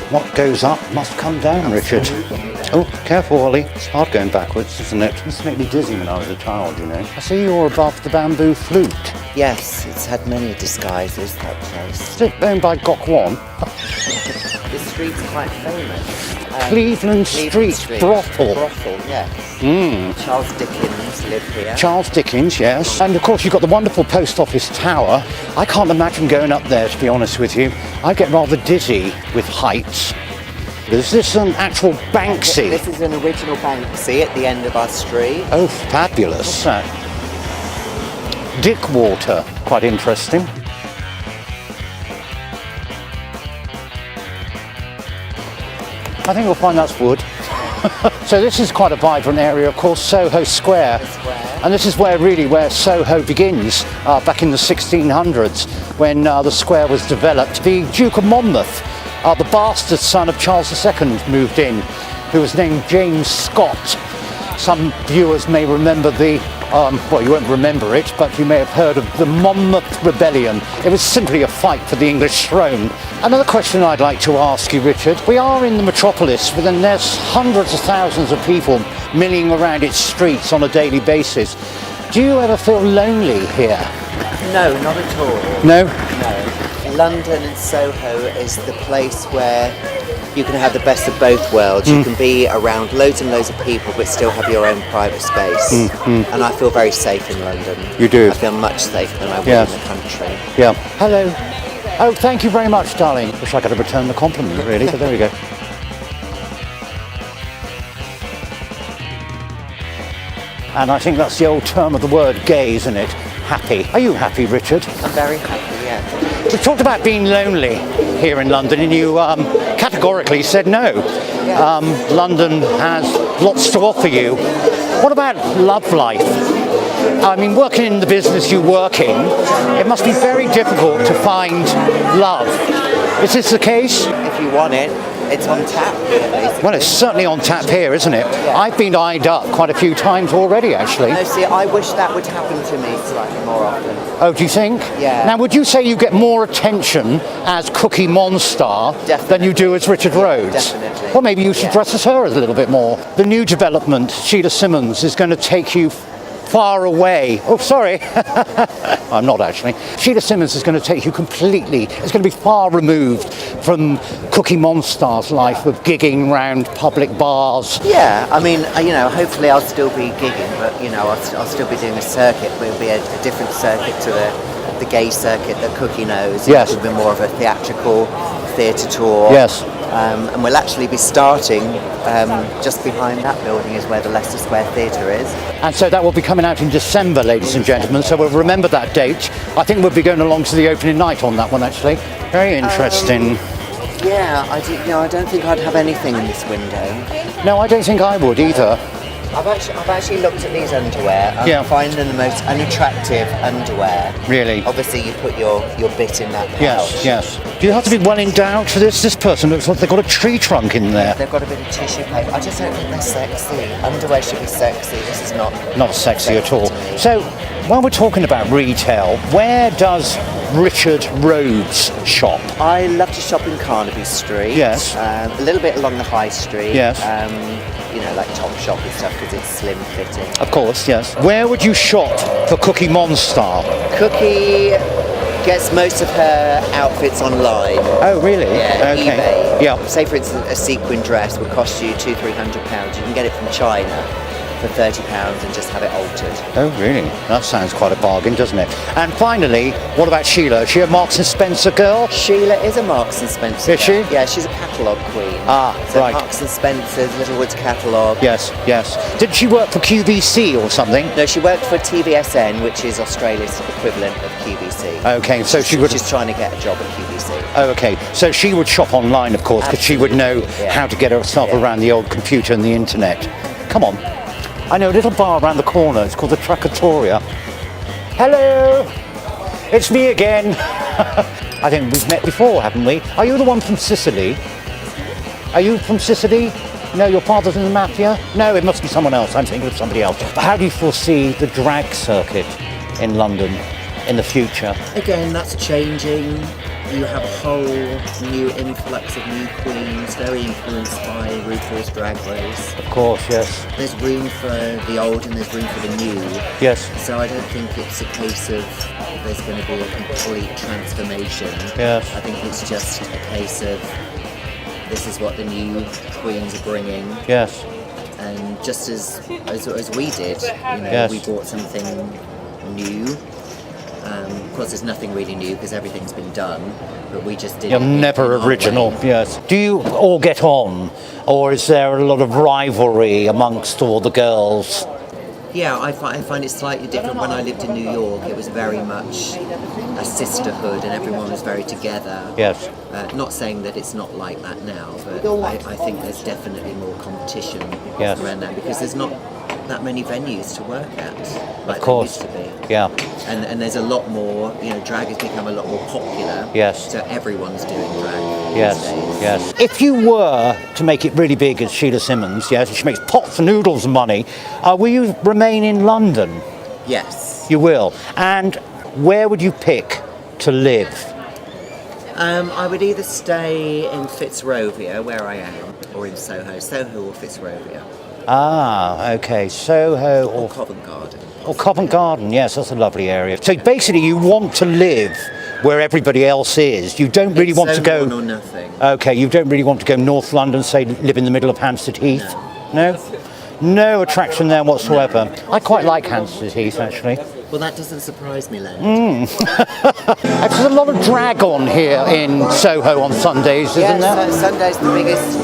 what goes up must come down, Richard. Oh, careful, Ollie. It's hard going backwards, isn't it? It used to make me dizzy when I was a child, you know. I see you're above the Bamboo Flute. Yes, it's had many disguises, that place. Is it owned by Gok The street's quite famous. Cleveland Street Brothel. Brothel, yes. Charles Dickens lived here. Charles Dickens, yes. And of course you've got the wonderful post office tower. I can't imagine going up there, to be honest with you. I get rather dizzy with heights. Is this an actual Banksy? This is an original Banksy at the end of our street. Oh, fabulous. Dick water, quite interesting. I think we'll find that's wood. So this is quite a vibrant area, of course, Soho Square. And this is where Soho begins, back in the 1600s, when the square was developed. The Duke of Monmouth, the bastard son of Charles II, moved in, who was named James Scott. Some viewers may remember well, you won't remember it, but you may have heard of the Monmouth Rebellion. It was simply a fight for the English throne. Another question I'd like to ask you, Richard. We are in the metropolis, and there's hundreds of thousands of people milling around its streets on a daily basis. Do you ever feel lonely here? No, not at all. No? No. London and Soho is the place where you can have the best of both worlds. You can be around loads and loads of people but still have your own private space. And I feel very safe in London. You do? I feel much safer than I would in the country. Yeah. Hello. Oh, thank you very much, darling. Wish I could have returned the compliment, really, but there we go. And I think that's the old term of the word gay, isn't it? Happy. Are you happy, Richard? I'm very happy, yeah. We talked about being lonely here in London, and you categorically said no. London has lots to offer you. What about love life? I mean, working in the business you work in, it must be very difficult to find love. Is this the case? If you want it, it's on tap, basically. Well, it's certainly on tap here, isn't it? Yeah. I've been eyed up quite a few times already, actually. No, see, I wish that would happen to me slightly more often. Oh, do you think? Yeah. Now, would you say you get more attention as Cookie Monster than you do as Richard Rhodes? Definitely. Well, maybe you should dress as her a little bit more. The new development, Sheila Simmons, is going to take you far away. Oh, sorry. I'm not actually. Sheila Simmons is going to take you completely. It's going to be far removed from Cookie Monster's life of gigging round public bars. Yeah, I mean, hopefully I'll still be gigging, but, I'll still be doing a circuit. But it'll be a different circuit to the gay circuit that Cookie knows. Yes. It'll be more of a theatrical theatre tour. Yes. And we'll actually be starting just behind that building is where the Leicester Square Theatre is. And so that will be coming out in December, ladies and gentlemen, so we'll remember that date. I think we'll be going along to the opening night on that one, actually. Very interesting. Yeah, I don't think I'd have anything in this window. No, I don't think I would either. I've actually looked at these underwear and I find them the most unattractive underwear. Really? Obviously you put your bit in that pouch. Yes. Do you have to be well endowed for this? This person looks like they've got a tree trunk in there. They've got a bit of tissue paper. I just don't think they're sexy. Underwear should be sexy. This is not sexy at all. So, while we're talking about retail, where does Richard Rhodes shop? I love to shop in Carnaby Street. Yes. A little bit along the High Street. Yes. Like Topshop and stuff because it's slim fitting. Of course, yes. Where would you shop for Cookie Monster? Cookie gets most of her outfits online. Oh, really? Yeah, okay. eBay. Yeah. Say, for instance, a sequin dress would cost you £200-300. You can get it from China for £30 and just have it altered. Oh, really? That sounds quite a bargain, doesn't it? And finally, what about Sheila? Is she a Marks and Spencer girl? Sheila is a Marks and Spencer. Is she? Yeah, she's a catalogue queen. So right. Marks and Spencer's, Littlewood's catalogue. Yes. Did she work for QVC or something? No, she worked for TVSN, which is Australia's equivalent of QVC. Okay, so she's trying to get a job at QVC. Oh, okay. So she would shop online, of course, because she would know how to get herself around the old computer and the internet. Come on. I know a little bar around the corner. It's called the Trattoria. Hello! It's me again. I think we've met before, haven't we? Are you the one from Sicily? Are you from Sicily? No, your father's in the mafia? No, it must be someone else. I'm thinking of somebody else. But how do you foresee the drag circuit in London? in the future? Again, that's changing. You have a whole new influx of new queens, very influenced by RuPaul's Drag Race. Of course, yes. There's room for the old and there's room for the new. Yes. So I don't think it's a case of there's going to be a complete transformation. Yes. I think it's just a case of this is what the new queens are bringing. Yes. And just as we did, Yes. we bought something new. Of course, there's nothing really new because everything's been done, but we just did. You're never original, yes. Do you all get on, or is there a lot of rivalry amongst all the girls? Yeah, I find it slightly different. When I lived in New York, it was very much a sisterhood and everyone was very together. Yes. Not saying that it's not like that now, but I think there's definitely more competition Yes. around now because there's not that many venues to work at like Of course. there used to be. Yeah. And there's a lot more, drag has become a lot more popular. Yes. So everyone's doing drag Yes, these days. yes. If you were to make it really big as Sheila Simmons, yes, she makes pots and noodles of money, will you remain in London? Yes. You will. And where would you pick to live? I would either stay in Fitzrovia, where I am, or in Soho or Fitzrovia. Ah, okay. Soho Or or Covent Garden. Covent Garden, yes, that's a lovely area. So basically you want to live where everybody else is. You don't really It's want to Zone go... 1 or nothing. Okay, you don't really want to go North London, say live in the middle of Hampstead Heath? No? No attraction there whatsoever. I quite like Hampstead Heath, actually. Well, that doesn't surprise me, Lenard. There's a lot of drag on here in Soho on Sundays, isn't there? Sunday's the biggest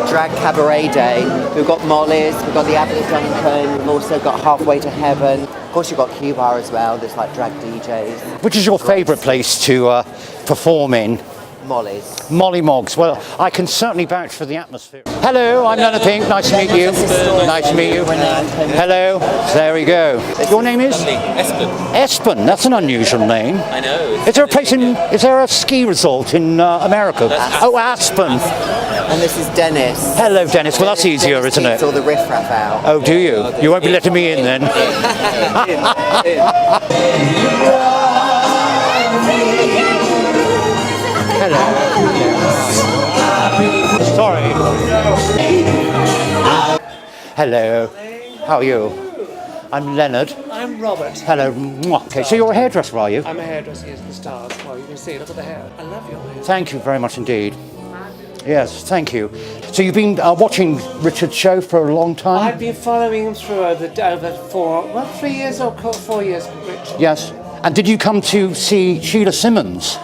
drag cabaret day. We've got Molly's, we've got the Abbott Duncan, we've also got Halfway to Heaven. Of course, you've got Q-Bar as well, there's like drag DJs. Which is your favourite place to perform in? Molly's. Molly Moggs. Well, I can certainly vouch for the atmosphere. Hello, I'm Lenard Pinks. Nice to meet you. Nice to meet you. Hello. There we go. Your name is? Espen. Espen. That's an unusual name. I know. Is there a place is there a ski resort in America? Oh, Aspen. And this is Dennis. Hello, Dennis. Well, that's easier, Dennis isn't keeps it? all the riffraff out. Oh, do you? You won't be letting me in then. Hello. Sorry. Hello. How are you? I'm Leonard. I'm Robert. Hello. Okay, so you're a hairdresser, are you? I'm a hairdresser here at the Stars. Well, you can see, look at the hair. I love your hair. Thank you very much indeed. Yes, thank you. So you've been watching Richard's show for a long time? I've been following him through over 3 years or 4 years, Richard. Yes. And did you come to see Sheila Simmons?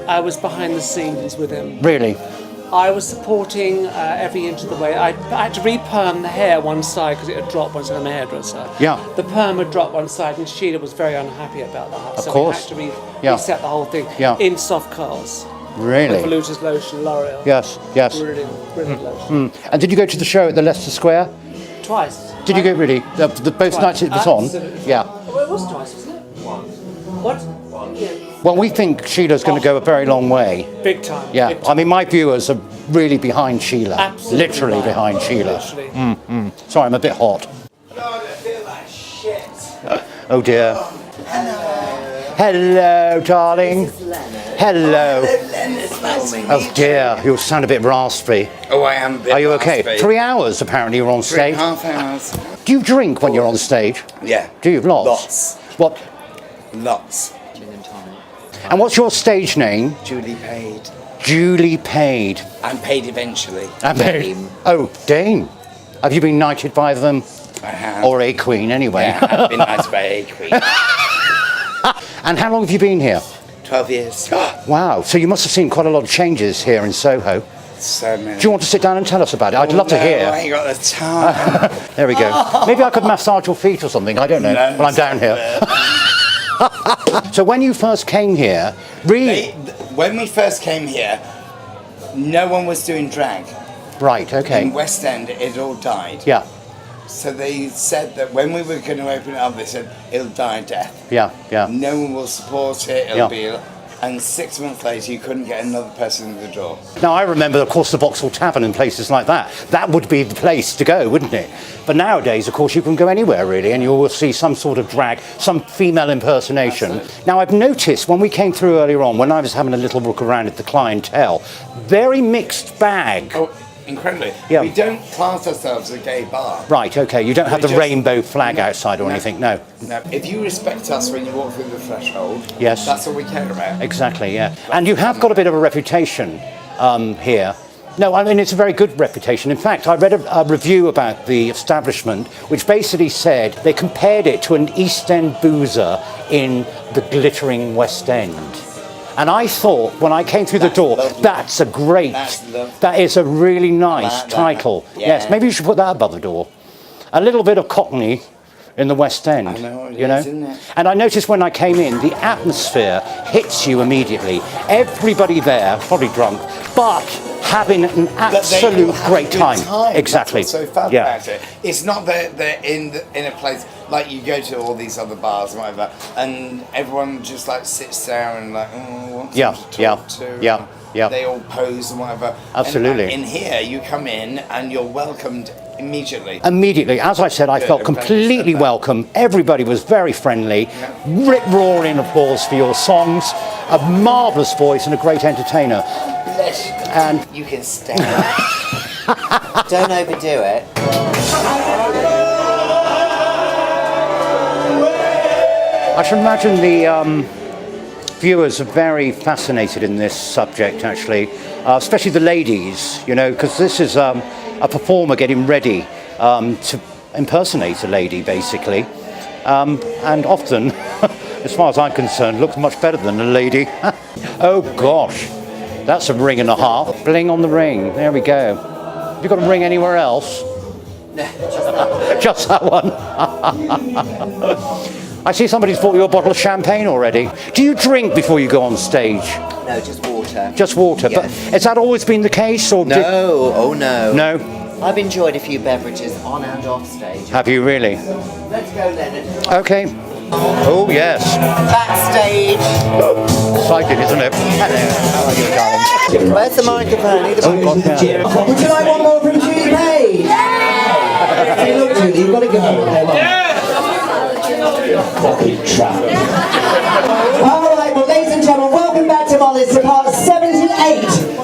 I was behind the scenes with him. Really? I was supporting every inch of the way. I had to re-perm the hair one side because it had dropped one side. I'm a hairdresser. Yeah. The perm had dropped one side and Sheila was very unhappy about that. Of so course. we had to Yeah. reset the whole thing Yeah. in soft curls. Really? With Volutus lotion, L'Oreal. Yes, yes. Brilliant lotion. And did you go to the show at the Leicester Square? Twice. Did you go really? Both nights it was on? Absolutely. Yeah. Well, it was twice, wasn't it? What? Yeah. Well, we think Sheila's going to go a very long way. Big time. Yeah. Big I mean, my viewers are really behind Sheila. Absolutely Literally behind Sheila. Literally. Sorry, I'm a bit hot. God, I feel like shit. Oh dear. Hello, darling. Hello. Oh dear, you sound a bit raspy. Oh, I am a bit Are you okay? raspy. 3 hours apparently you're on stage. 3.5 hours. Do you drink when you're on stage? Yeah. Do you? Lots? Lots. What? Lots. Gin and tonic. And what's your stage name? Julie paid. Julie Paid. I'm paid eventually. Dame. Oh, Dame. Have you been knighted by them? I have. Or a queen, anyway. Yeah, I've been nice by a queen. And how long have you been here? 12 years. Wow, so you must have seen quite a lot of changes here in Soho. So many. Do you want to sit down and tell us about it? I'd love to I hear. ain't got the time. There we go. Maybe I could massage your feet or something, I don't know, No, when I'm down here. So when you first came here, really... When we first came here, no one was doing drag. Right, In okay. West End, it all died. Yeah, So they said that when we were going to open it up, they said, it'll die a death. yeah, yeah. No one will support it. It'll Yeah. be and 6 months later you couldn't get another person in the door. Now, I remember, of course, the Vauxhall Tavern and places like that. That would be the place to go, wouldn't it? But nowadays, of course, you can go anywhere, really, and you will see some sort of drag, some female impersonation. Absolutely. Now, I've noticed when we came through earlier on, when I was having a little look around at the clientele, very mixed bag. Oh, incredibly. Yeah. We don't class ourselves as a gay bar. Right, okay, you don't have the just- rainbow flag outside or anything, no. No. If you respect us when you walk through the threshold, Yes. that's all we care about. Exactly, yeah. And you have got a bit of a reputation here. No, I mean, it's a very good reputation. In fact, I read a review about the establishment, which basically said they compared it to an East End boozer in the glittering West End. And I thought, when I came through the door, lovely. that's a great, That's lovely. that is a really nice Like that. title. Yeah. Yes, maybe you should put that above the door. A little bit of Cockney in the West End. I know it you know? is, isn't it? And I noticed when I came in, the atmosphere hits you immediately. Everybody there, probably drunk, but having an But they all absolute have a great good time. Exactly. That's what's so fun Yeah. about it. It's not that they're in a place like you go to all these other bars and whatever, and everyone just like sits there and like, wants Yeah, to talk yeah, to. yeah, and yeah. They all pose and whatever. Absolutely. And in here, you come in and you're welcomed immediately. Immediately, as I said, I Good, felt I'm glad you said completely that. welcome. Everybody was very friendly. Rip-roaring applause for your songs. A marvellous voice and a great entertainer. Bless you. And You can stay. Don't overdo it. I should imagine the viewers are very fascinated in this subject, actually, especially the ladies, you know, because this is a performer getting ready to impersonate a lady, basically. And often, as far as I'm concerned, looks much better than a lady. Oh, gosh. That's a ring and a half. Bling on the ring. There we go. Have you got a ring anywhere else? Just that one. I see somebody's bought you a bottle of champagne already. Do you drink before you go on stage? No, just water. Just water. Yes. But has that always been the case? Or No, oh no. No? I've enjoyed a few beverages on and off stage. Have you really? Let's go, Lenard. Okay. Oh, yes. Backstage. Exciting, isn't it? Hello. How are you, darling? Where's the microphone? Need a Oh, God, yeah. Would you like one more from Julie Page? Yeah! Hey, look, Julie, you've got to go. Fucking trap. All right, well, ladies and gentlemen, welcome back to Molly's to part 78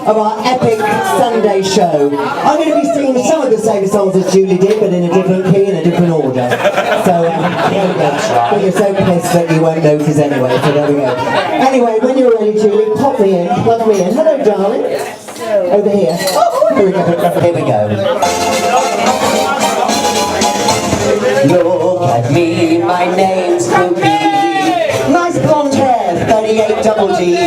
of our epic Sunday show. I'm going to be singing some of the same songs as Julie did, but in a different key, in a different order. So, here we go. But you're so pissed that you won't notice anyway, so there we go. Anyway, when you're ready, Julie, pop me in, plug me in. Hello, darling. Over here. Here we go. Here we go. Look at me, my name's Cookie. Nice blonde hair, 38 double D.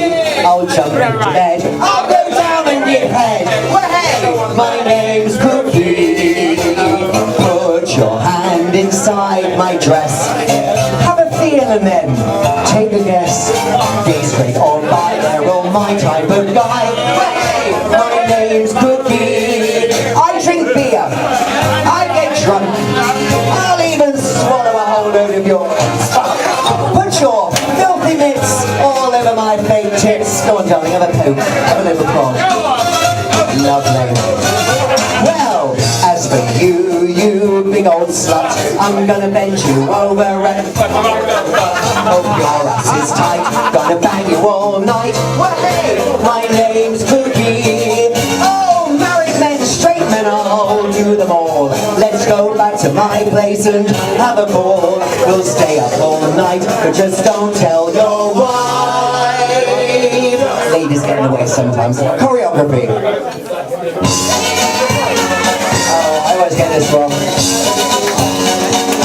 I'll jump into bed, I'll go down and get head. Well, hey, my name's Cookie. Put your hand inside my dress. Have a feel and then take a guess. Gaze straight on by, they're all my type of guy. Well, hey, my name's Cookie. I drink beer, I get drunk. I'll even swallow a whole load of your stuff. Put your filthy mitts all over my fake tits. Go on, darling, have a poke. Have a little prong. Lovely. Well, as for you, you big old slut, I'm gonna bend you over and hope your ass is tight. Gonna bang you all night. Well, hey, my name's Cookie. Oh, married men, straight men, I'll do them all. Let's go back to my place and have a ball. We'll stay up all night, but just don't tell your wife. Ladies get in the way sometimes. Choreography. Oh, I always get this wrong.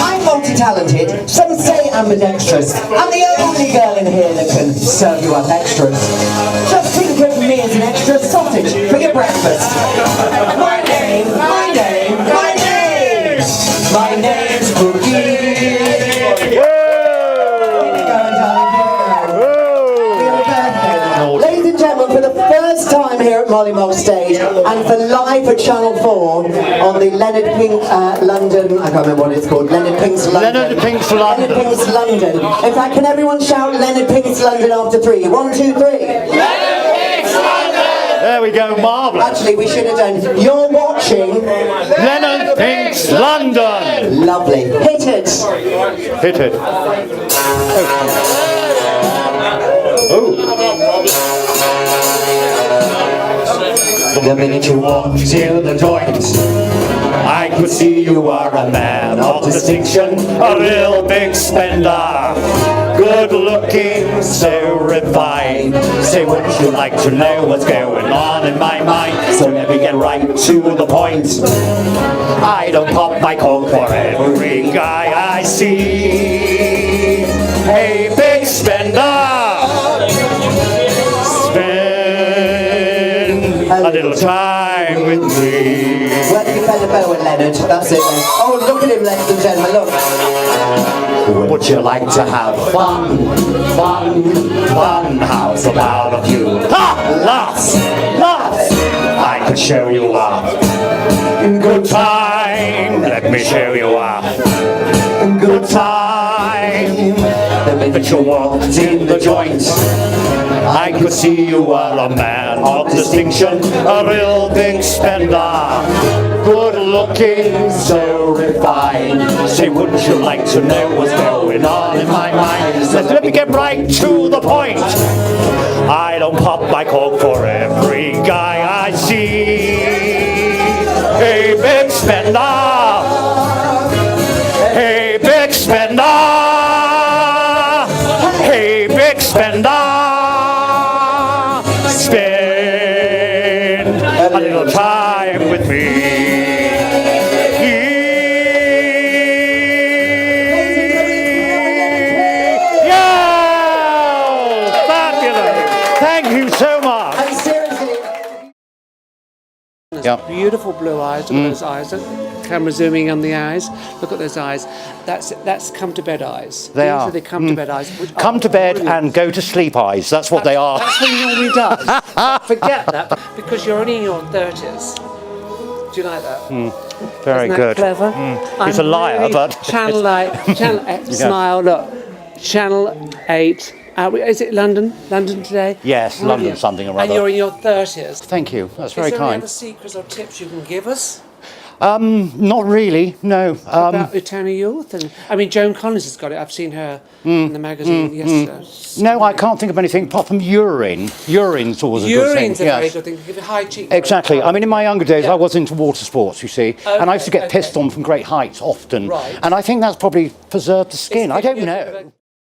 I'm multi-talented. Some say ambidextrous. I'm the only girl in here that can serve you up extras. Just think of me as an extra sausage for your breakfast. My name, my name, my name. My name's Cookie. Ladies and gentlemen, for the first time here at Molly Moll stage, and for live at Channel 4 on the Lenard Pinks London, I can't remember what it's called, Lenard Pinks London. Lenard Pinks London. Lenard Pinks London. In fact, can everyone shout Lenard Pinks London after 3? 1, 2, 3. There we go, marvellous. Actually, we should have done. You're watching Lenard Pinks London. Lovely. Hit it. Hit it. Oh. The minute you walked in the joint, I could see you are a man of distinction, a real big spender, good looking, so refined. Say, would you like to know what's going on in my mind? So let me get right to the point. I don't pop my cork for every guy I see. Hey, big spender, spend a little time with me. where do you bend the bow at Leonard? That's it then. Oh, look at him, ladies and gentlemen, look. Would you like to have fun? Fun, fun, how's about a few? Ha! Laughs! Laughs! I could show you a good time. Let me show you a good time. The minute you walked in the joint, I could see you were a man of distinction, a real big spender, good looking, so refined. Say, wouldn't you like to know what's going on in my mind? Let me get right to the point. I don't pop my cork for every guy I see. Hey, big spender. Hey, big spender. Hey, big spender. Spend a little time with me. Yeah! Fabulous! Thank you so much. And seriously, Yeah. Beautiful blue eyes. Look at those eyes. Camera zooming on the eyes. Look at those eyes. That's come to bed eyes. They These are. the come to bed eyes. which Come are to bed brilliant. and go to sleep eyes. That's what they are. That's what he normally does. Forget that because you're only in your 30s. Do you like that? Very Isn't that good. clever? He's a liar, really but Channel 8, Channel 8, smile. Look, Channel 8. Is it London? London today? Yes, London Brilliant. something or And other. you're in your 30s. Thank you. That's very Is there any kind. other secrets or tips you can give us Not really. No. about eternal youth? And I mean, Joan Collins has got it. I've seen her in the magazine. Yes. No, I can't think of anything apart from urine. Urine's always a good thing. Urine's a very good thing to give you high cheek. Exactly. I mean, in my younger days, Yeah. I was into water sports, you see, and I used to get Okay, pissed on from great heights often. Right. And I think that's probably preserved the skin. I don't know.